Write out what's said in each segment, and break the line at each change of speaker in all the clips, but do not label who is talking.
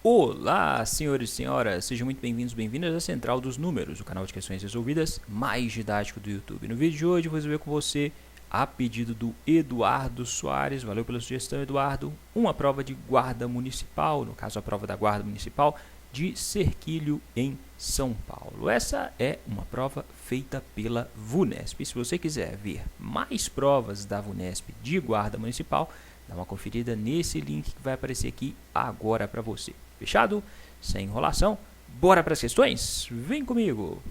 Olá, senhores e senhoras, sejam muito bem-vindos, bem-vindas à Central dos Números, o canal de questões resolvidas mais didático do YouTube. No vídeo de hoje eu vou resolver com você, a pedido do Eduardo Soares, valeu pela sugestão, Eduardo, uma prova de guarda municipal, no caso a prova da guarda municipal de Serquilho em São Paulo. Essa é uma prova feita pela VUNESP. E se você quiser ver mais provas da VUNESP de guarda municipal, dá uma conferida nesse link que vai aparecer aqui agora para você. Fechado? Sem enrolação, bora para as questões? Vem comigo!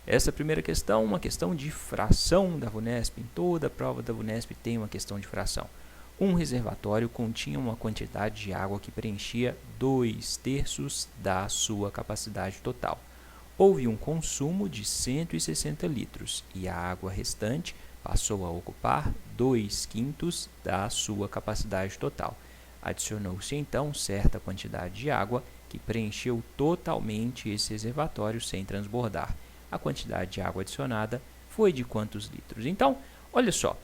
Essa primeira questão, uma questão de fração da VUNESP. Em toda a prova da VUNESP tem uma questão de fração. Um reservatório continha uma quantidade de água que preenchia 2/3 da sua capacidade total. Houve um consumo de 160 litros e a água restante passou a ocupar 2/5 da sua capacidade total. Adicionou-se então certa quantidade de água que preencheu totalmente esse reservatório sem transbordar. A quantidade de água adicionada foi de quantos litros? Então, olha só,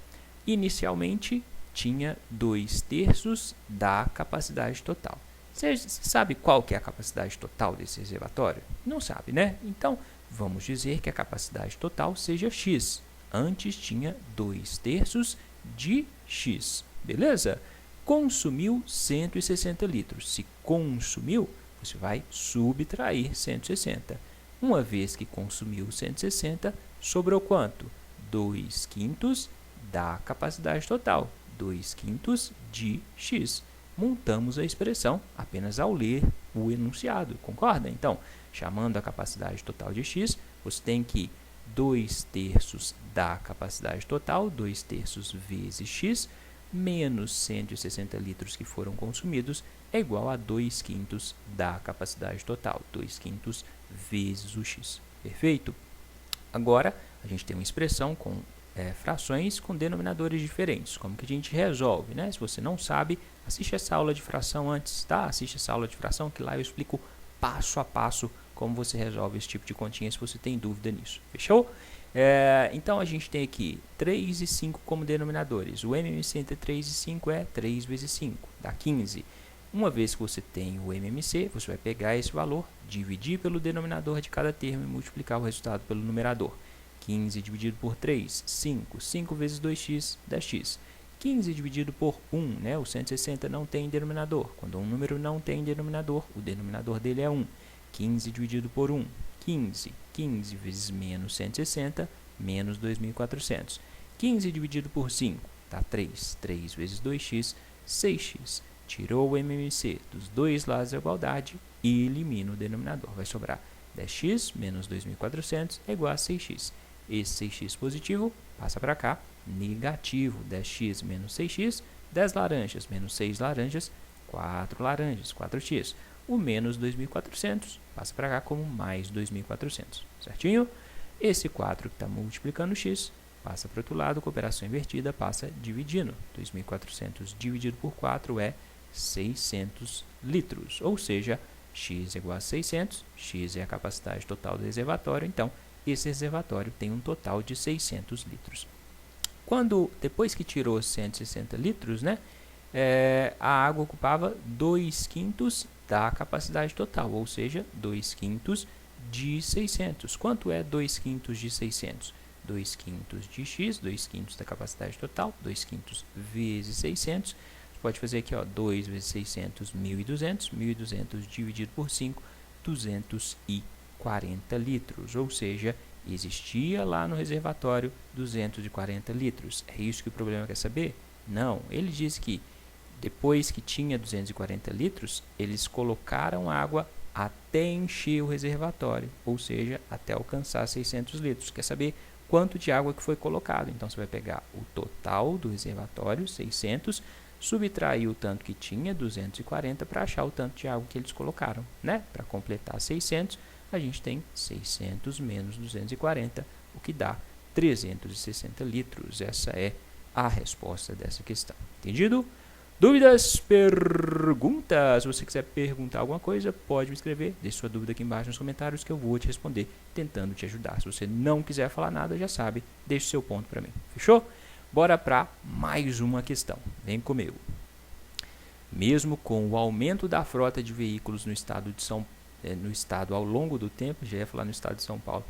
inicialmente tinha 2/3 da capacidade total. Você sabe qual que é a capacidade total desse reservatório? Não sabe, né? Então, vamos dizer que a capacidade total seja x. Antes tinha 2/3 de x, beleza? Consumiu 160 litros. Se consumiu, você vai subtrair 160. Uma vez que consumiu 160, sobrou quanto? 2/5 da capacidade total. 2/5 de x. Montamos a expressão apenas ao ler o enunciado, concorda? Então, chamando a capacidade total de x, você tem que 2/3 da capacidade total, 2/3 vezes x, menos 160 litros que foram consumidos, é igual a 2/5 da capacidade total, 2/5 vezes o x. Perfeito? Agora, a gente tem uma expressão com frações com denominadores diferentes. Como que a gente resolve, né? Se você não sabe, assiste essa aula de fração antes, tá? Assiste essa aula de fração que lá eu explico passo a passo como você resolve esse tipo de continha se você tem dúvida nisso. Fechou? Então, a gente tem aqui 3 e 5 como denominadores. O MMC entre 3 e 5 é 3 vezes 5, dá 15. Uma vez que você tem o MMC, você vai pegar esse valor, dividir pelo denominador de cada termo e multiplicar o resultado pelo numerador. 15 dividido por 3, 5. 5 vezes 2x, 10x. 15 dividido por 1, né? O 160 não tem denominador. Quando um número não tem denominador, o denominador dele é 1. 15 dividido por 1, 15. 15 vezes menos 160, menos 2.400. 15 dividido por 5, dá 3. 3 vezes 2x, 6x. Tirou o MMC dos dois lados da igualdade e elimina o denominador. Vai sobrar 10x menos 2.400 é igual a 6x. Esse 6x positivo passa para cá, negativo. 10x menos 6x, 10 laranjas menos 6 laranjas, 4 laranjas, 4x. O menos 2.400 passa para cá como mais 2.400, certinho? Esse 4 que está multiplicando x passa para o outro lado, com operação invertida, passa dividindo. 2.400 dividido por 4 é 600 litros, ou seja, x é igual a 600, x é a capacidade total do reservatório, então esse reservatório tem um total de 600 litros. Depois que tirou 160 litros, né, a água ocupava 2/5 da capacidade total, ou seja, 2/5 de 600. Quanto é 2/5 de 600? 2/5 de x, 2/5 da capacidade total, 2/5 vezes 600. Você pode fazer aqui, ó, 2 vezes 600, 1.200. 1.200 dividido por 5, 240 litros. Ou seja, existia lá no reservatório 240 litros. É isso que o problema quer saber? Não, ele diz que depois que tinha 240 litros, eles colocaram água até encher o reservatório, ou seja, até alcançar 600 litros. Quer saber quanto de água que foi colocado? Então, você vai pegar o total do reservatório, 600, subtrair o tanto que tinha, 240, para achar o tanto de água que eles colocaram, né? Para completar 600, a gente tem 600 menos 240, o que dá 360 litros. Essa é a resposta dessa questão. Entendido? Dúvidas? Perguntas? Se você quiser perguntar alguma coisa, pode me escrever. Deixe sua dúvida aqui embaixo nos comentários que eu vou te responder, tentando te ajudar. Se você não quiser falar nada, já sabe, deixe seu ponto para mim. Fechou? Bora para mais uma questão. Vem comigo. Mesmo com o aumento da frota de veículos no estado ao longo do tempo, já ia falar no estado de São Paulo,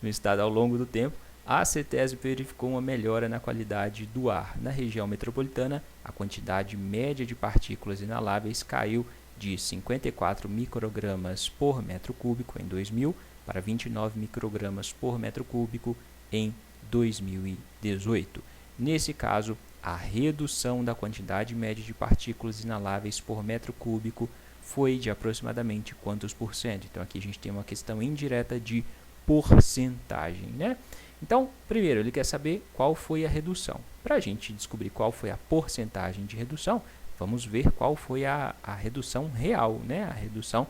no estado ao longo do tempo, a CETESB verificou uma melhora na qualidade do ar. Na região metropolitana, a quantidade média de partículas inaláveis caiu de 54 microgramas por metro cúbico em 2000 para 29 microgramas por metro cúbico em 2018. Nesse caso, a redução da quantidade média de partículas inaláveis por metro cúbico foi de aproximadamente quantos por cento? Então, aqui a gente tem uma questão indireta de porcentagem, né? Então, primeiro, ele quer saber qual foi a redução. Para a gente descobrir qual foi a porcentagem de redução, vamos ver qual foi a redução real, né? A redução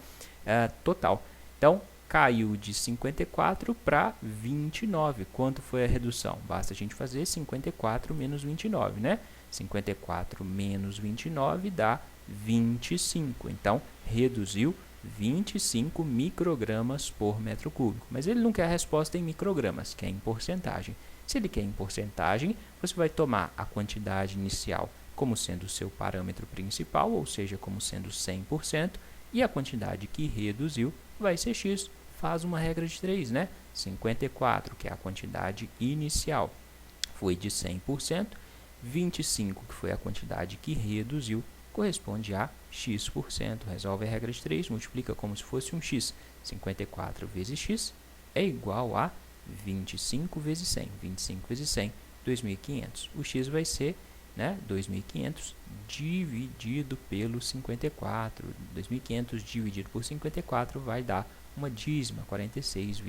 total. Então, caiu de 54 para 29. Quanto foi a redução? Basta a gente fazer 54 menos 29, né? 54 menos 29 dá 25. Então, reduziu 25 microgramas por metro cúbico. Mas ele não quer a resposta em microgramas, quer em porcentagem. Se ele quer em porcentagem, você vai tomar a quantidade inicial como sendo o seu parâmetro principal, ou seja, como sendo 100%, e a quantidade que reduziu vai ser x. Faz uma regra de 3, né? 54, que é a quantidade inicial, foi de 100%, 25, que foi a quantidade que reduziu, corresponde a x%. Resolve a regra de 3, multiplica como se fosse um x. 54 vezes x é igual a 25 vezes 100. 25 vezes 100, 2.500. O x vai ser, né, 2.500 dividido pelo 54. 2.500 dividido por 54 vai dar uma dízima, 46,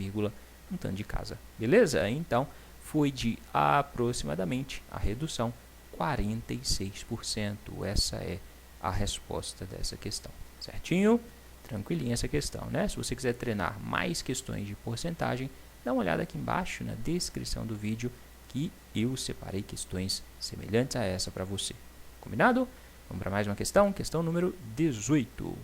um tanto de casa. Beleza? Então, foi de aproximadamente a redução 46%. Essa é a resposta dessa questão. Certinho? Tranquilinha essa questão, né? Se você quiser treinar mais questões de porcentagem, dá uma olhada aqui embaixo na descrição do vídeo que eu separei questões semelhantes a essa para você. Combinado? Vamos para mais uma questão. Questão número 18.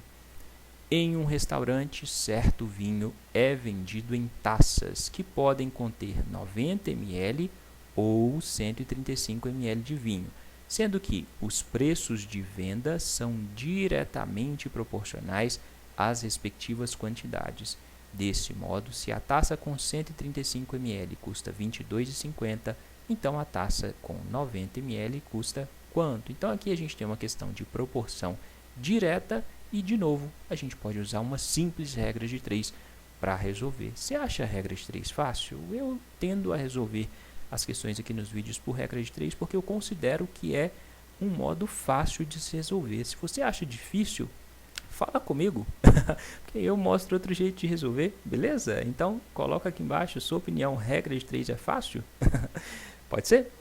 Em um restaurante, certo vinho é vendido em taças que podem conter 90 ml ou 135 ml de vinho, sendo que os preços de venda são diretamente proporcionais às respectivas quantidades. Desse modo, se a taça com 135 ml custa R$ 22,50, então a taça com 90 ml custa quanto? Então aqui a gente tem uma questão de proporção direta e, de novo, a gente pode usar uma simples regra de 3 para resolver. Você acha a regra de 3 fácil? Eu tendo a resolver as questões aqui nos vídeos por regra de 3 porque eu considero que é um modo fácil de se resolver. Se você acha difícil, fala comigo, porque eu mostro outro jeito de resolver, beleza? Então, coloca aqui embaixo a sua opinião, regra de 3 é fácil? Pode ser?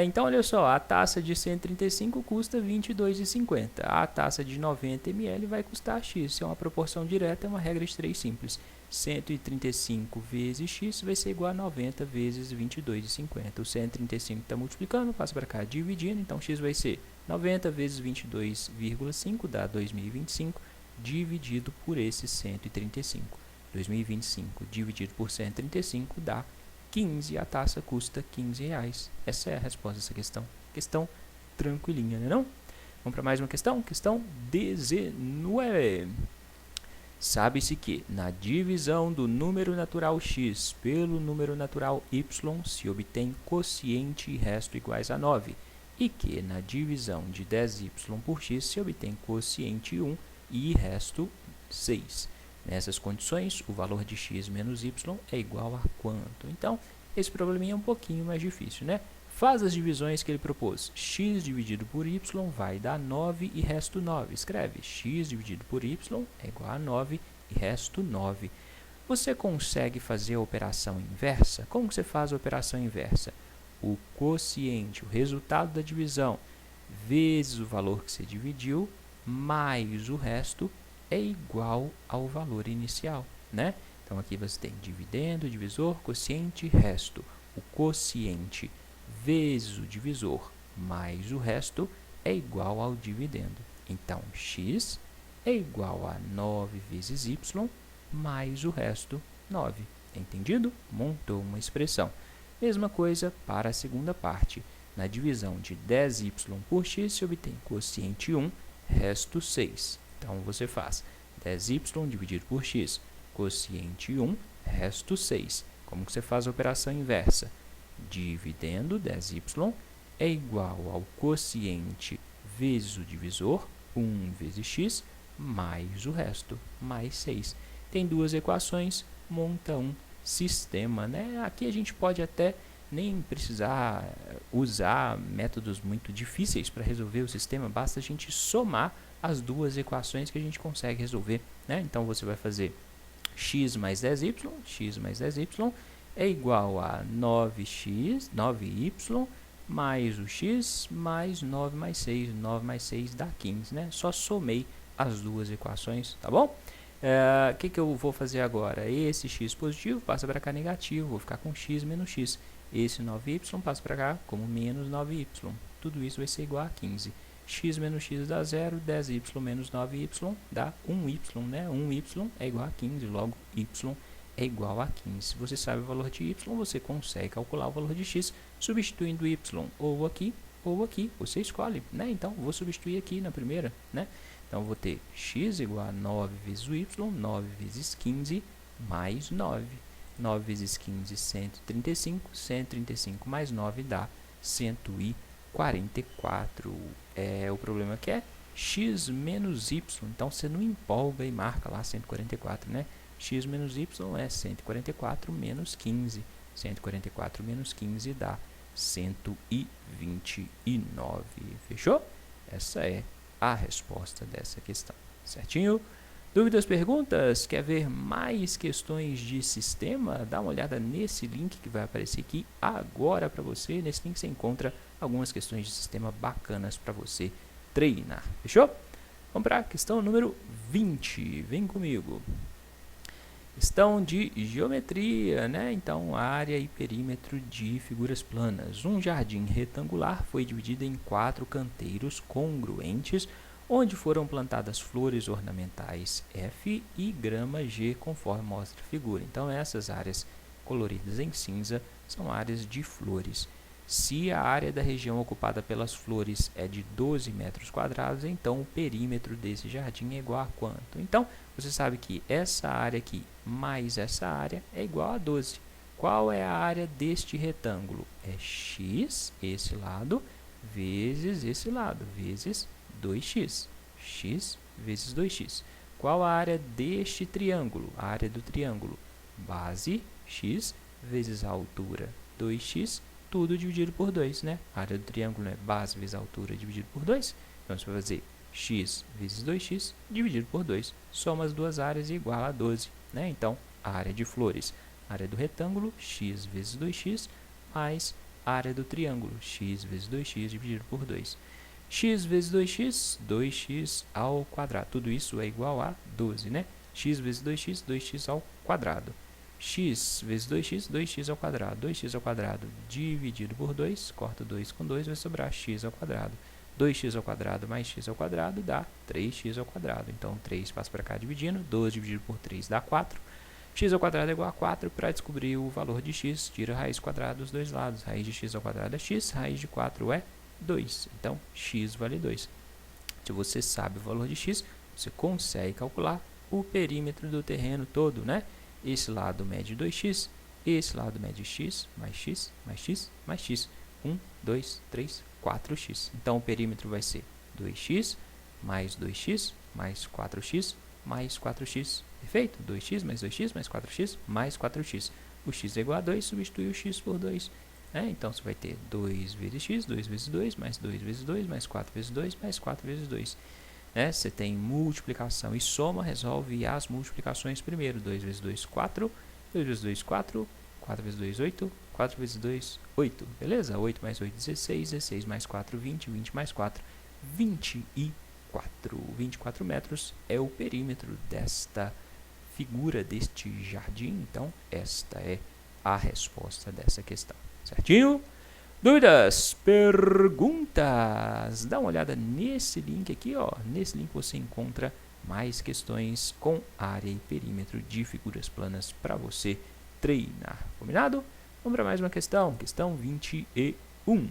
Então, olha só, a taça de 135 custa R$ 22,50. A taça de 90 ml vai custar x. Se é uma proporção direta, é uma regra de 3 simples. 135 vezes x vai ser igual a 90 vezes 22,50. O 135 está multiplicando, passa para cá dividindo, então x vai ser 90 vezes 22,5 dá 2025, dividido por esse 135. 2025 dividido por 135 dá 15, a taça custa R$15. Essa é a resposta dessa questão. Questão tranquilinha, né não? Vamos para mais uma questão? Questão 19. Sabe-se que, na divisão do número natural x pelo número natural y, se obtém quociente e resto iguais a 9, e que, na divisão de 10y por x, se obtém quociente 1 e resto 6. Nessas condições, o valor de x menos y é igual a quanto? Então, esse probleminha é um pouquinho mais difícil, né? Faz as divisões que ele propôs. X dividido por y vai dar 9 e resto 9. Escreve, x dividido por y é igual a 9 e resto 9. Você consegue fazer a operação inversa? Como que você faz a operação inversa? O quociente, o resultado da divisão, vezes o valor que você dividiu, mais o resto, é igual ao valor inicial, né? Então, aqui você tem dividendo, divisor, quociente, resto. O quociente vezes o divisor mais o resto é igual ao dividendo. Então, x é igual a 9 vezes y mais o resto, 9. Entendido? Montou uma expressão. Mesma coisa para a segunda parte. Na divisão de 10y por x, se obtém quociente 1, resto 6. Então, você faz 10y dividido por x, quociente 1, resto 6. Como que você faz a operação inversa? Dividendo 10y é igual ao quociente vezes o divisor, 1 vezes x, mais o resto, mais 6. Tem duas equações, monta um sistema, né? Aqui a gente pode até nem precisar usar métodos muito difíceis para resolver o sistema, basta a gente somar as duas equações que a gente consegue resolver, né? Então, você vai fazer x mais 10y é igual a 9y mais o x mais 9 mais 6, 9 mais 6 dá 15, né? Só somei as duas equações, tá bom? O que eu vou fazer agora? Esse x positivo passa para cá negativo, vou ficar com x menos x. Esse 9y passa para cá como menos 9y. Tudo isso vai ser igual a 15. X menos x dá 0, 10y menos 9y dá 1y, né? 1y é igual a 15, logo y é igual a 15. Se você sabe o valor de y, você consegue calcular o valor de x, substituindo y ou aqui, você escolhe, né? Então, vou substituir aqui na primeira, né? Então, vou ter x igual a 9 vezes o y, 9 vezes 15 mais 9. 9 vezes 15, 135. 135 mais 9 dá 144. O problema aqui é x menos y. Então, você não empolga e marca lá 144, né? X menos y é 144 menos 15. 144 menos 15 dá 129. Fechou? Essa é a resposta dessa questão. Certinho? Dúvidas, perguntas? Quer ver mais questões de sistema? Dá uma olhada nesse link que vai aparecer aqui agora para você. Nesse link você encontra algumas questões de sistema bacanas para você treinar. Fechou? Vamos para a questão número 20. Vem comigo. Questão de geometria, né? Então, área e perímetro de figuras planas. Um jardim retangular foi dividido em 4 canteiros congruentes, onde foram plantadas flores ornamentais F e grama G, conforme mostra a figura. Então, essas áreas coloridas em cinza são áreas de flores. Se a área da região ocupada pelas flores é de 12 metros quadrados, então o perímetro desse jardim é igual a quanto? Então, você sabe que essa área aqui mais essa área é igual a 12. Qual é a área deste retângulo? É x, esse lado, vezes esse lado, vezes 2x. X vezes 2x. Qual a área deste triângulo? A área do triângulo, base x vezes a altura 2x, tudo dividido por 2, né? A área do triângulo é base vezes a altura dividido por 2. Então, você vai fazer x vezes 2x dividido por 2. Soma as duas áreas e igual a 12, né? Então, a área de flores, a área do retângulo, x vezes 2x, mais a área do triângulo, x vezes 2x dividido por 2. X vezes 2x, 2x ao quadrado. Tudo isso é igual a 12, né? X vezes 2x, 2x ao quadrado. X vezes 2x, 2x ao quadrado. 2x ao quadrado dividido por 2, corta 2 com 2, vai sobrar x ao quadrado. 2x ao quadrado mais x ao quadrado dá 3x ao quadrado. Então, 3 passa para cá dividindo, 12 dividido por 3 dá 4. X ao quadrado é igual a 4. Para descobrir o valor de x, tira a raiz quadrada dos dois lados. Raiz de x ao quadrado é x, raiz de 4 é 2. Então, x vale 2. Se você sabe o valor de x, você consegue calcular o perímetro do terreno todo, né? Esse lado mede 2x, esse lado mede x, mais x, mais x, mais x. 1, 2, 3, 4x. Então, o perímetro vai ser 2x, mais 4x, mais 4x. Perfeito? 2x, mais 2x, mais 4x, mais 4x. O x é igual a 2, substitui o x por 2. Então, você vai ter 2 vezes x, 2 vezes 2, mais 2 vezes 2, mais 4 vezes 2, mais 4 vezes 2. Você tem multiplicação e soma, resolve as multiplicações primeiro. 2 vezes 2, 4. 2 vezes 2, 4. 4 vezes 2, 8. 4 vezes 2, 8. Beleza? 8 mais 8, 16. 16 mais 4, 20. 20 mais 4, 24. 24 metros é o perímetro desta figura, deste jardim. Então, esta é a resposta dessa questão. Certinho? Dúvidas? Perguntas? Dá uma olhada nesse link aqui, ó. Nesse link você encontra mais questões com área e perímetro de figuras planas para você treinar. Combinado? Vamos para mais uma questão. Questão 21.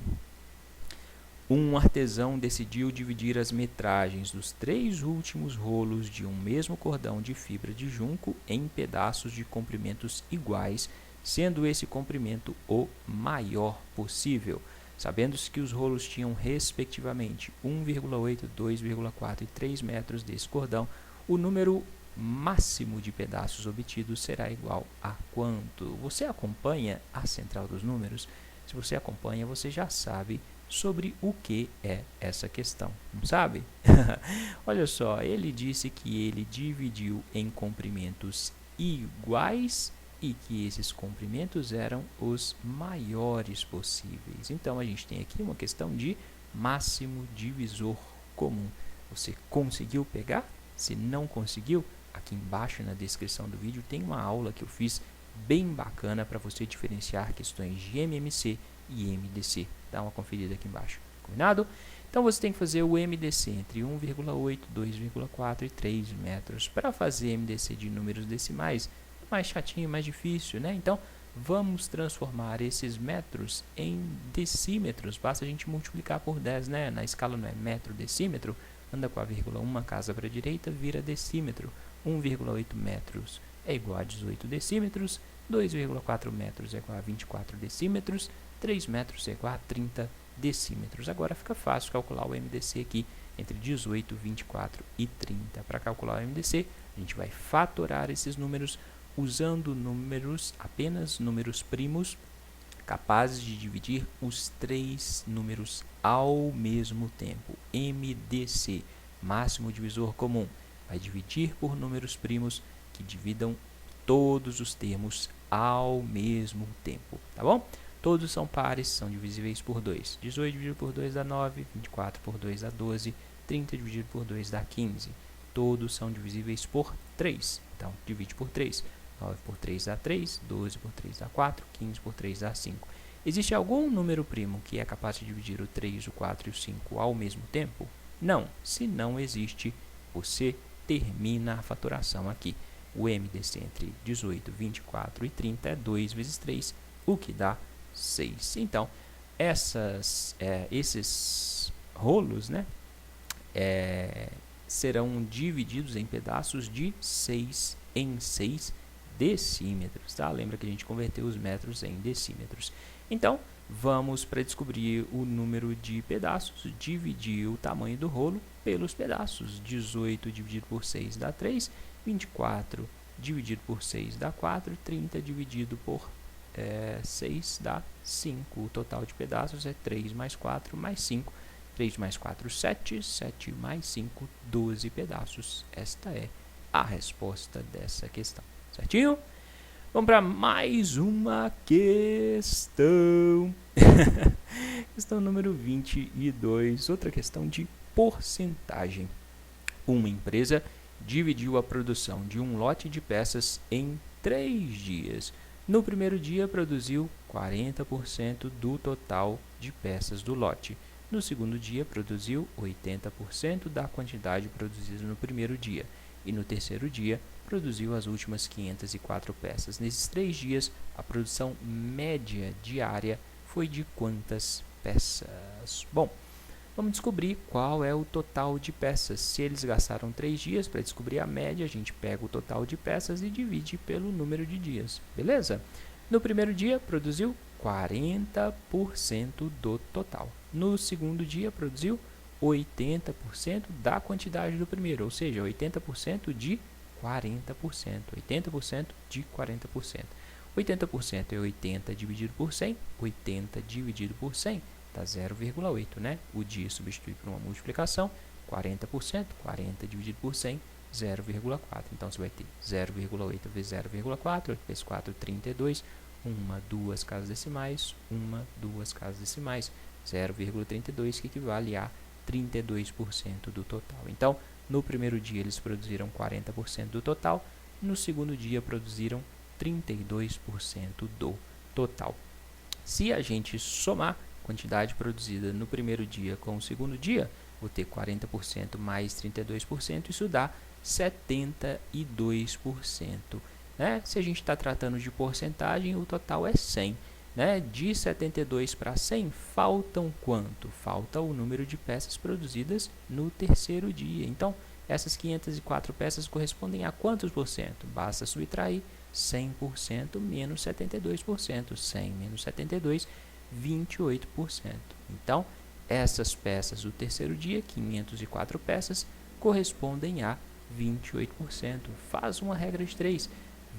Um artesão decidiu dividir as metragens dos 3 últimos rolos de um mesmo cordão de fibra de junco em pedaços de comprimentos iguais, sendo esse comprimento o maior possível. Sabendo-se que os rolos tinham respectivamente 1,8, 2,4 e 3 metros desse cordão, o número máximo de pedaços obtidos será igual a quanto? Você acompanha a central dos números? Se você acompanha, você já sabe sobre o que é essa questão, não sabe? Olha só, ele disse que ele dividiu em comprimentos iguais e que esses comprimentos eram os maiores possíveis. Então, a gente tem aqui uma questão de máximo divisor comum. Você conseguiu pegar? Se não conseguiu, aqui embaixo na descrição do vídeo tem uma aula que eu fiz bem bacana para você diferenciar questões de MMC e MDC. Dá uma conferida aqui embaixo, combinado? Então você tem que fazer o MDC entre 1,8, 2,4 e 3 metros. Para fazer MDC de números decimais, é mais chatinho, mais difícil, né? Então vamos transformar esses metros em decímetros. Basta a gente multiplicar por 10, né? Na escala não é metro, decímetro. Anda com a vírgula uma casa para a direita, vira decímetro. 1,8 metros é igual a 18 decímetros. 2,4 metros é igual a 24 decímetros. 3 metros é igual a 30 decímetros. Agora fica fácil calcular o MDC aqui entre 18, 24 e 30. Para calcular o MDC, a gente vai fatorar esses números usando apenas números primos capazes de dividir os 3 números ao mesmo tempo. MDC, máximo divisor comum, vai dividir por números primos que dividam todos os termos ao mesmo tempo, tá bom? Todos são pares, são divisíveis por 2. 18 dividido por 2 dá 9, 24 por 2 dá 12, 30 dividido por 2 dá 15. Todos são divisíveis por 3. Então, divide por 3. 9 por 3 dá 3, 12 por 3 dá 4, 15 por 3 dá 5. Existe algum número primo que é capaz de dividir o 3, o 4 e o 5 ao mesmo tempo? Não. Se não existe, você termina a fatoração aqui. O MDC entre 18, 24 e 30 é 2 vezes 3, o que dá 6. Então, esses rolos, né, serão divididos em pedaços de 6 em 6 decímetros, tá? Lembra que a gente converteu os metros em decímetros. Então, vamos para descobrir o número de pedaços, dividir o tamanho do rolo pelos pedaços. 18 dividido por 6 dá 3, 24 dividido por 6 dá 4, 30 dividido por 6 dá 5. O total de pedaços é 3 mais 4 mais 5. 3 mais 4, 7. 7 mais 5, 12 pedaços. Esta é a resposta dessa questão. Certinho? Vamos para mais uma questão. Questão número 22. Outra questão de porcentagem. Uma empresa dividiu a produção de um lote de peças em 3 dias. No primeiro dia, produziu 40% do total de peças do lote. No segundo dia, produziu 80% da quantidade produzida no primeiro dia. E no terceiro dia, produziu as últimas 504 peças. Nesses 3 dias, a produção média diária foi de quantas peças? Bom, vamos descobrir qual é o total de peças. Se eles gastaram 3 dias, para descobrir a média, a gente pega o total de peças e divide pelo número de dias. Beleza? No primeiro dia, produziu 40% do total. No segundo dia, produziu 80% da quantidade do primeiro, ou seja, 80% de 40%. 80% de 40%. 80% é 80 dividido por 100. 80 dividido por 100 dá 0,8, né? O dia substitui por uma multiplicação. 40%, 40 dividido por 100, 0,4. Então, você vai ter 0,8 vezes 0,4, 8 vezes 4, 32. 1, 2 casas decimais, 1, 2 casas decimais, 0,32, que equivale a 32% do total. Então, no primeiro dia eles produziram 40% do total, no segundo dia produziram 32% do total. Se a gente somar a quantidade produzida no primeiro dia com o segundo dia, vou ter 40% mais 32%, isso dá 72%. Né? Se a gente está tratando de porcentagem, o total é 100. né? De 72 para 100, faltam quanto? Falta o número de peças produzidas no terceiro dia. Então, essas 504 peças correspondem a quantos por cento? Basta subtrair 100% menos 72%. 100 menos 72, 28%. Então, essas peças do terceiro dia, 504 peças, correspondem a 28%. Faz uma regra de 3.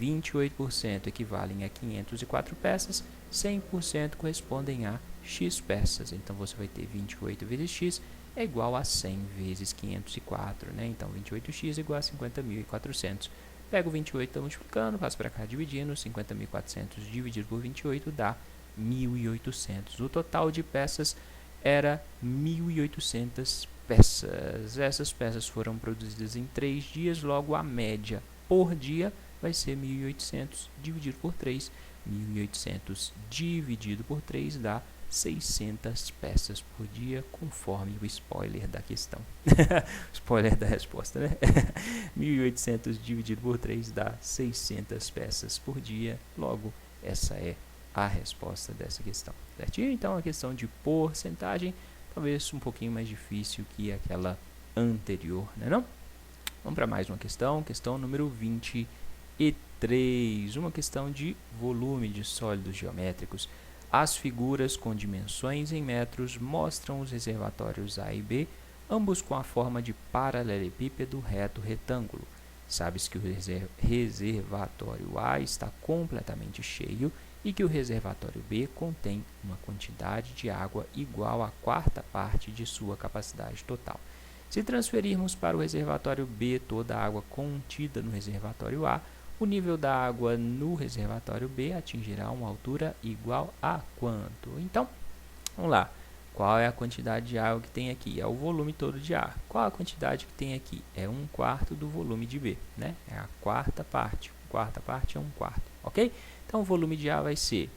28% equivalem a 504 peças, 100% correspondem a x peças. Então, você vai ter 28 vezes x é igual a 100 vezes 504, né? Então, 28x é igual a 50.400. Pego o 28, está multiplicando, passo para cá dividindo, 50.400 dividido por 28 dá 1.800. O total de peças era 1.800 peças. Essas peças foram produzidas em 3 dias, logo a média por dia vai ser 1.800 dividido por 3. 1.800 dividido por 3 dá 600 peças por dia, conforme o spoiler da questão. Spoiler da resposta, né? 1.800 dividido por 3 dá 600 peças por dia. Logo, essa é a resposta dessa questão. Certinho? Então, a questão de porcentagem, talvez um pouquinho mais difícil que aquela anterior, né não? Vamos para mais uma questão. Questão número 23. Uma questão de volume de sólidos geométricos. As figuras com dimensões em metros mostram os reservatórios A e B, ambos com a forma de paralelepípedo reto retângulo. Sabe-se que o reservatório A está completamente cheio e que o reservatório B contém uma quantidade de água igual à quarta parte de sua capacidade total. Se transferirmos para o reservatório B toda a água contida no reservatório A, o nível da água no reservatório B atingirá uma altura igual a quanto? Então, vamos lá. Qual é a quantidade de água que tem aqui? É o volume todo de ar. Qual a quantidade que tem aqui? É 1/4 do volume de B, né? É a quarta parte. Quarta parte é 1/4, ok? Então, o volume de ar vai ser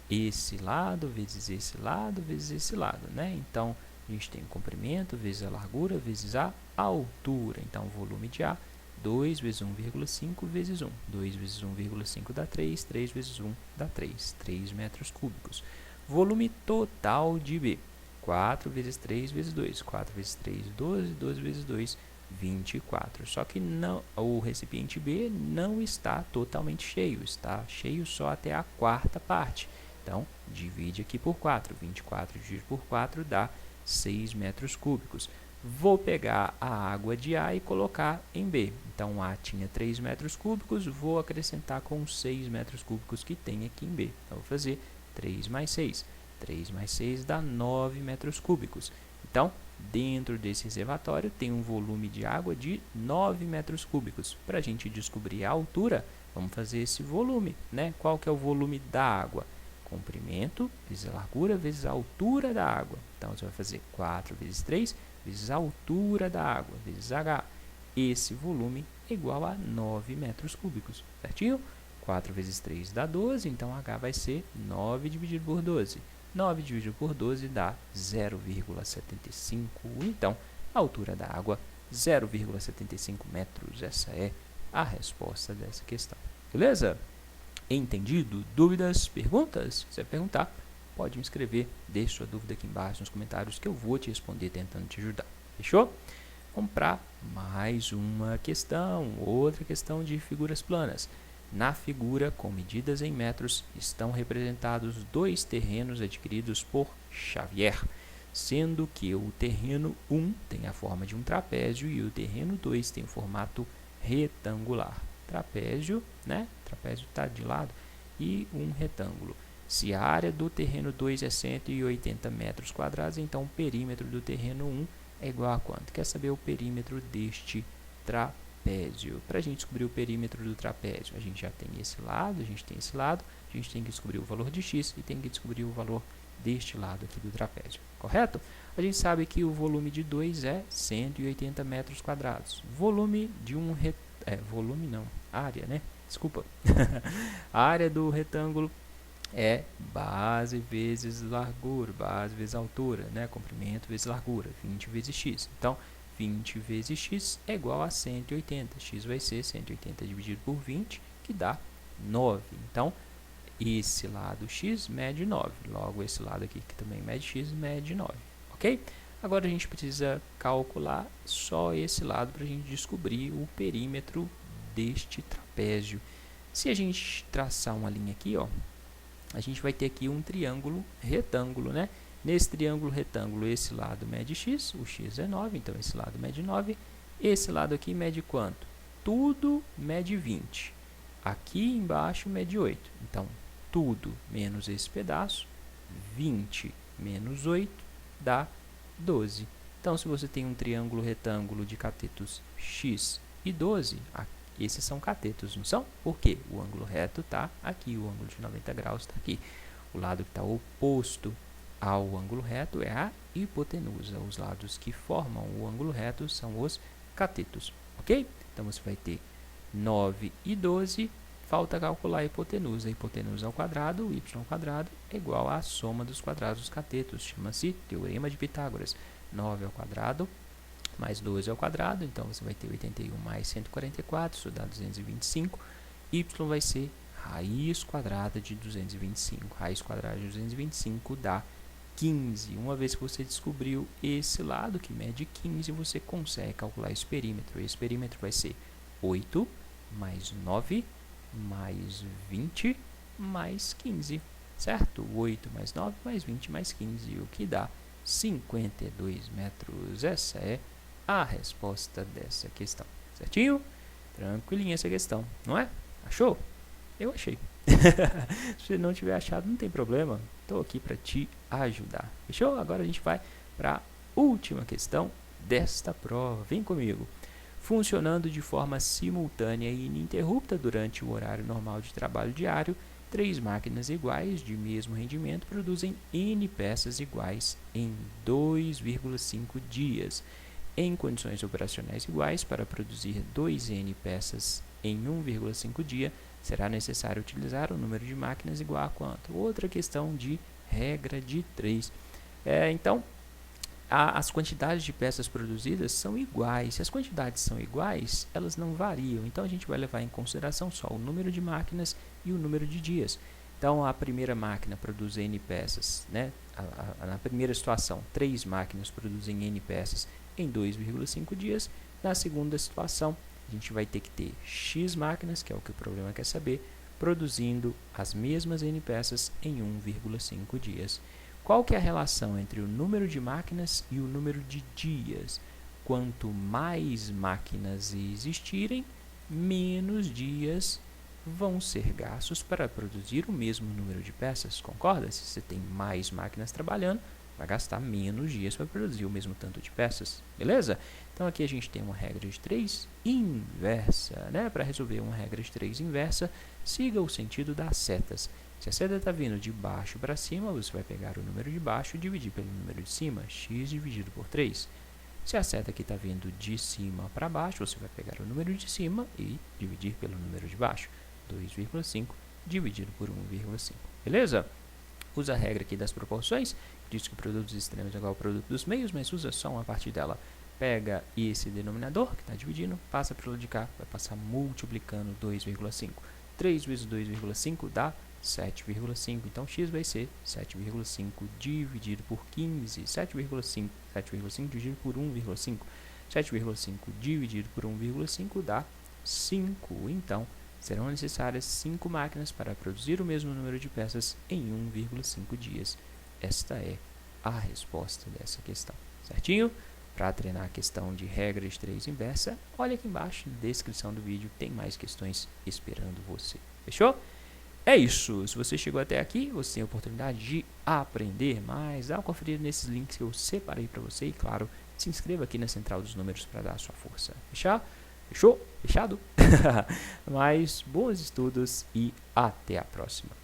esse lado vezes esse lado vezes esse lado, né? Então, a gente tem o comprimento vezes a largura vezes a altura. Então, o volume de ar 2 vezes 1,5 vezes 1. 2 vezes 1,5 dá 3. 3 vezes 1 dá 3. 3 metros cúbicos. Volume total de B. 4 vezes 3 vezes 2. 4 vezes 3, 12. 12 vezes 2, 24. Só que não, o recipiente B não está totalmente cheio. Está cheio só até a quarta parte. Então, divide aqui por 4. 24 dividido por 4 dá 6 metros cúbicos. Vou pegar a água de A e colocar em B. Então, A tinha 3 metros cúbicos, vou acrescentar com os 6 metros cúbicos que tem aqui em B. Então, vou fazer 3 mais 6. 3 mais 6 dá 9 metros cúbicos. Então, dentro desse reservatório tem um volume de água de 9 metros cúbicos. Para a gente descobrir a altura, vamos fazer esse volume, né? Qual que é o volume da água? Comprimento vezes a largura vezes a altura da água. Então, você vai fazer 4 vezes 3 vezes a altura da água, vezes H. Esse volume é igual a 9 metros cúbicos, certinho? 4 vezes 3 dá 12, então H vai ser 9 dividido por 12. 9 dividido por 12 dá 0,75. Então, a altura da água, 0,75 metros. Essa é a resposta dessa questão. Beleza? Entendido? Dúvidas? Perguntas? Se você perguntar, pode me escrever, deixe sua dúvida aqui embaixo nos comentários que eu vou te responder tentando te ajudar. Fechou? Vamos para mais uma questão, outra questão de figuras planas. Na figura, com medidas em metros, estão representados 2 terrenos adquiridos por Xavier, sendo que o terreno 1 tem a forma de um trapézio e o terreno 2 tem o formato retangular. Trapézio, né? Trapézio está de lado e um retângulo. Se a área do terreno 2 é 180 metros quadrados, então o perímetro do terreno 1 é igual a quanto? Quer saber o perímetro deste trapézio? Para a gente descobrir o perímetro do trapézio, a gente já tem esse lado, a gente tem esse lado, a gente tem que descobrir o valor de x e tem que descobrir o valor deste lado aqui do trapézio, correto? A gente sabe que o volume de 2 é 180 metros quadrados. Volume de um volume não, área, né? Desculpa. A área do retângulo é base vezes largura, base vezes altura, né? Comprimento vezes largura, 20 vezes x. Então, 20 vezes x é igual a 180. X vai ser 180 dividido por 20, que dá 9. Então, esse lado x mede 9. Logo, esse lado aqui que também mede x mede 9. Ok? Agora a gente precisa calcular só esse lado para a gente descobrir o perímetro deste trapézio. Se a gente traçar uma linha aqui, ó, a gente vai ter aqui um triângulo retângulo, né? Nesse triângulo retângulo, esse lado mede x, o x é 9, então esse lado mede 9. Esse lado aqui mede quanto? Tudo mede 20. Aqui embaixo mede 8. Então, tudo menos esse pedaço, 20 menos 8, dá 12. Então, se você tem um triângulo retângulo de catetos x e 12, esses são catetos, não são? Por quê? O ângulo reto está aqui, o ângulo de 90 graus está aqui. O lado que está oposto ao ângulo reto é a hipotenusa. Os lados que formam o ângulo reto são os catetos, ok? Então, você vai ter 9 e 12, falta calcular a hipotenusa. A hipotenusa ao quadrado, o y ao quadrado, é igual à soma dos quadrados dos catetos. Chama-se Teorema de Pitágoras. 9 ao quadrado mais 12 ao quadrado, então você vai ter 81 mais 144, isso dá 225. Y vai ser raiz quadrada de 225. Raiz quadrada de 225 dá 15. Uma vez que você descobriu esse lado, que mede 15, você consegue calcular esse perímetro. Esse perímetro vai ser 8 mais 9 mais 20 mais 15, certo? 8 mais 9 mais 20 mais 15, o que dá 52 metros. Essa é a resposta dessa questão, certinho? Tranquilinha essa questão, não é? Achou? Eu achei. Se você não tiver achado, não tem problema. Estou aqui para te ajudar. Fechou? Agora a gente vai para a última questão desta prova. Vem comigo. Funcionando de forma simultânea e ininterrupta durante o horário normal de trabalho diário, 3 máquinas iguais de mesmo rendimento produzem N peças iguais em 2,5 dias. Em condições operacionais iguais, para produzir 2N peças em 1,5 dia, será necessário utilizar o número de máquinas igual a quanto? Outra questão de regra de 3. Então, as quantidades de peças produzidas são iguais. Se as quantidades são iguais, elas não variam. Então, a gente vai levar em consideração só o número de máquinas e o número de dias. Então, a primeira máquina produz N peças, né? Na primeira situação, 3 máquinas produzem N peças em 2,5 dias. Na segunda situação, a gente vai ter que ter X máquinas, que é o que o problema quer saber, produzindo as mesmas N peças em 1,5 dias. Qual que é a relação entre o número de máquinas e o número de dias? Quanto mais máquinas existirem, menos dias vão ser gastos para produzir o mesmo número de peças. Concorda? Se você tem mais máquinas trabalhando, vai gastar menos dias para produzir o mesmo tanto de peças. Beleza? Então, aqui a gente tem uma regra de 3 inversa, né? Para resolver uma regra de 3 inversa, siga o sentido das setas. Se a seta está vindo de baixo para cima, você vai pegar o número de baixo e dividir pelo número de cima, x dividido por 3. Se a seta aqui está vindo de cima para baixo, você vai pegar o número de cima e dividir pelo número de baixo, 2,5 dividido por 1,5. Beleza? Usa a regra aqui das proporções, diz que o produto dos extremos é igual ao produto dos meios, mas usa só uma parte dela. Pega esse denominador, que está dividindo, passa para o lado de cá, vai passar multiplicando 2,5. 3 vezes 2,5 dá 7,5. Então, x vai ser 7,5 dividido por 15. 7,5 dividido por 1,5. 7,5 dividido por 1,5 dá 5. Então, serão necessárias 5 máquinas para produzir o mesmo número de peças em 1,5 dias. Esta é a resposta dessa questão. Certinho? Para treinar a questão de regra de 3 inversa, olha aqui embaixo na descrição do vídeo, tem mais questões esperando você. Fechou? É isso. Se você chegou até aqui, você tem a oportunidade de aprender mais. Dá uma conferida nesses links que eu separei para você. E, claro, se inscreva aqui na Central dos Números para dar a sua força. Fechou? Fechou? Fechado? Mas bons estudos e até a próxima.